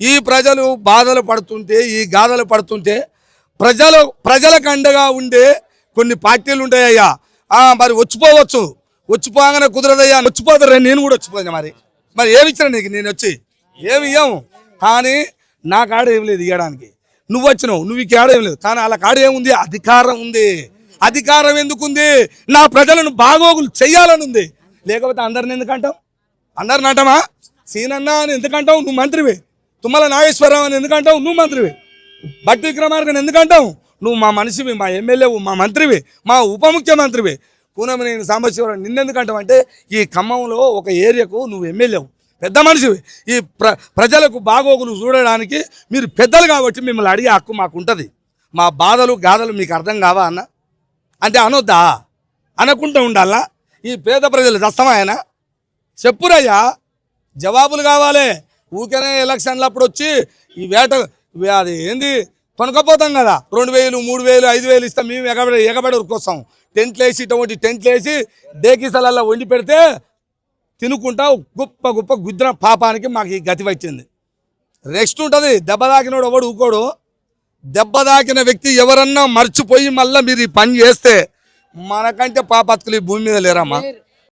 ఈ ప్రజలు బాధలు పడుతుంటే ఈ గాథలు పడుతుంటే ప్రజలకు అండగా ఉండే కొన్ని పార్టీలు ఉంటాయ్యా. మరి వచ్చిపోవచ్చు, వచ్చిపోగానే కుదరదయ్యా, వచ్చిపోతారు. నేను కూడా వచ్చిపోయినా. మరి ఏమి ఇచ్చినా నీకు? నేను వచ్చి ఏమి ఇయ్యాము, కానీ నా కాడ ఏం లేదు ఇవ్వడానికి. నువ్వు వచ్చినావు, నువ్వు ఈ కాడ ఏం లేదు, కానీ వాళ్ళ కాడ ఏముంది? అధికారం ఉంది. అధికారం ఎందుకుంది? నా ప్రజలను బాగోగులు చెయ్యాలని ఉంది. లేకపోతే అందరిని ఎందుకంటావు? అందరిని అంటామా? సీనన్న అని ఎందుకంటావు? నువ్వు మంత్రివి. తుమ్మల నాగేశ్వరరావు అని ఎందుకంటావు? నువ్వు మంత్రివి. భట్టి విక్రమార్కని ఎందుకంటావు? నువ్వు మా మనిషివి, మా ఎమ్మెల్యేవు, మా మంత్రివి, మా ఉప ముఖ్యమంత్రివి. కూనమనేని సాంబశివరావు నిన్నెందుకంటావు అంటే ఈ ఖమ్మంలో ఒక ఏరియాకు నువ్వు ఎమ్మెల్యేవు, పెద్ద మనిషివి. ఈ ప్రజలకు బాగోగులు చూడడానికి మీరు పెద్దలు కాబట్టి మిమ్మల్ని అడిగే హక్కు మాకు ఉంటుంది. మా బాధలు గాథలు మీకు అర్థం కావా అన్న అంటే అనొద్దా? అనకుండా ఉండాలా? ఈ పేద ప్రజలు దస్తమాయన చెప్పురయ్యా, జవాబులు కావాలి. ఊరికనే ఎలక్షన్లు అప్పుడు వచ్చి ఈ అది ఏంది కొనకపోతాం కదా, 2000 3000 5000 ఇస్తాం మేము, ఎగబడి ఉరికొస్తాం. టెంట్లు వేసి ఇటువంటి టెంట్లు వేసి డేకిసలల్లో వండి పెడితే తినుకుంటా గొప్ప గుద్ర పాపానికి మాకు ఈ గతి వచ్చింది. నెక్స్ట్ ఉంటుంది దెబ్బ తాకినోడు ఎవడు ఊకోడు. దెబ్బ తాకిన వ్యక్తి ఎవరన్నా మర్చిపోయి మళ్ళీ మీరు ఈ పని చేస్తే మనకంటే పాపత్తులు ఈ భూమి మీద లేరమ్మా.